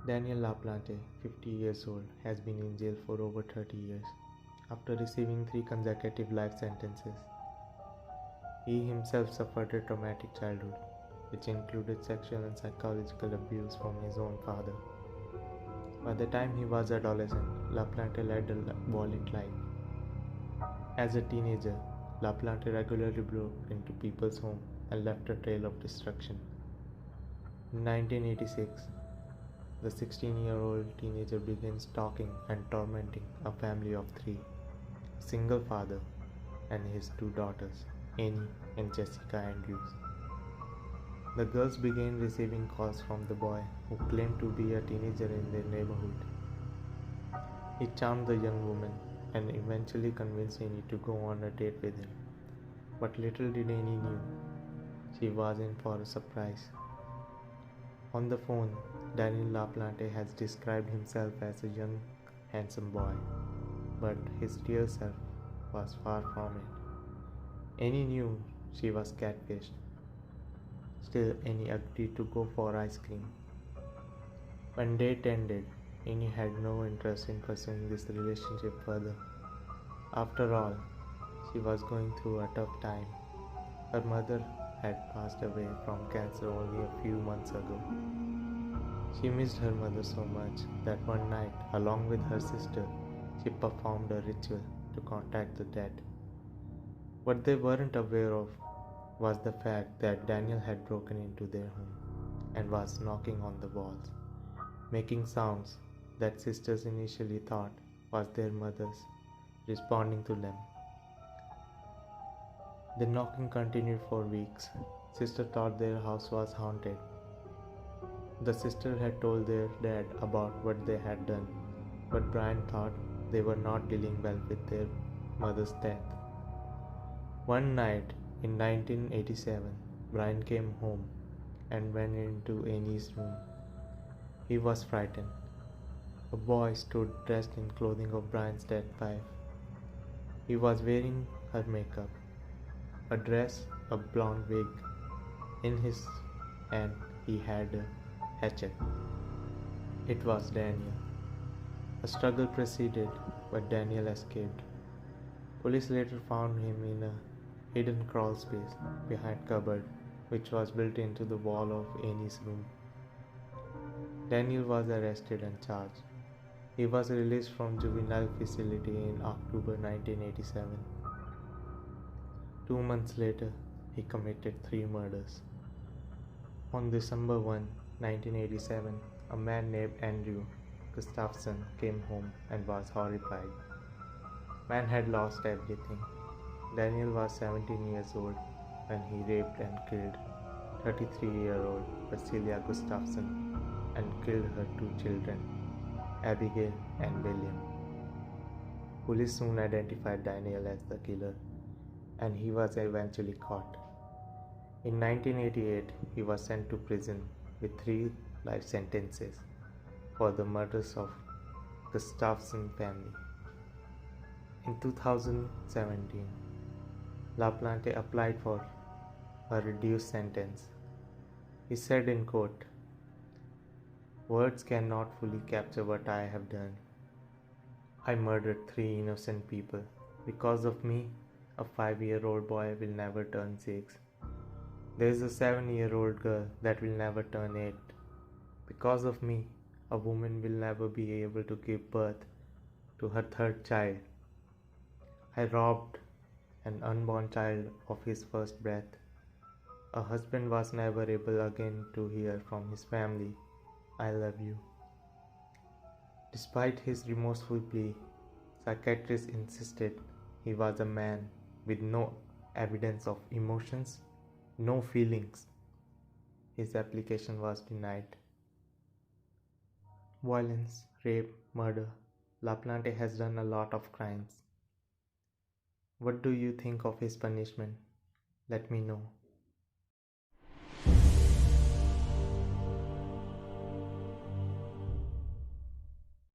Daniel LaPlante, 50 years old, has been in jail for over 30 years after receiving 3 consecutive life sentences. He himself suffered a traumatic childhood, which included sexual and psychological abuse from his own father. By the time he was adolescent, LaPlante led a violent life. As a teenager, LaPlante regularly broke into people's homes and left a trail of destruction. In 1986, the 16-year-old teenager began stalking and tormenting a family of three, a single father, and his two daughters, Annie and Jessica Andrews. The girls began receiving calls from the boy, who claimed to be a teenager in their neighborhood. He charmed the young woman and eventually convinced Annie to go on a date with him. But little did Annie knew, she was in for a surprise. On the phone, Daniel LaPlante has described himself as a young, handsome boy, but his real self was far from it. Annie knew she was catfished. Still, Annie agreed to go for ice cream. When date ended, Annie had no interest in pursuing this relationship further. After all, she was going through a tough time. Her mother had passed away from cancer only a few months ago. She missed her mother so much that one night, along with her sister, she performed a ritual to contact the dead. What they weren't aware of was the fact that Daniel had broken into their home and was knocking on the walls, making sounds that sisters initially thought was their mothers responding to them. The knocking continued for weeks. Sister thought their house was haunted. The sister had told their dad about what they had done, but Brian thought they were not dealing well with their mother's death. One night in 1987, Brian came home and went into Annie's room. He was frightened. A boy stood dressed in clothing of Brian's dead wife. He was wearing her makeup, a dress, a blonde wig. In his hand, he had a hatchet. It was Daniel. A struggle proceeded, but Daniel escaped. Police later found him in a hidden crawl space behind cupboard, which was built into the wall of Annie's room. Daniel was arrested and charged. He was released from juvenile facility in October 1987. 2 months later, he committed 3 murders. On December 1, 1987, a man named Andrew Gustafson came home and was horrified. Man had lost everything. Daniel was 17 years old when he raped and killed 33-year-old Cecilia Gustafson and killed her two children, Abigail and William. Police soon identified Daniel as the killer, and he was eventually caught. In 1988, he was sent to prison with 3 life sentences for the murders of Gustafson family. In 2017, LaPlante applied for a reduced sentence. He said in court, "Words cannot fully capture what I have done. I murdered 3 innocent people. Because of me, a 5-year-old boy will never turn 6. There is a 7-year-old girl that will never turn 8. Because of me, a woman will never be able to give birth to her 3rd child. I robbed an unborn child of his first breath. A husband was never able again to hear from his family, 'I love you.'" Despite his remorseful plea, psychiatrists insisted he was a man with no evidence of emotions, no feelings. His application was denied. Violence, rape, murder. LaPlante has done a lot of crimes. What do you think of his punishment? Let me know.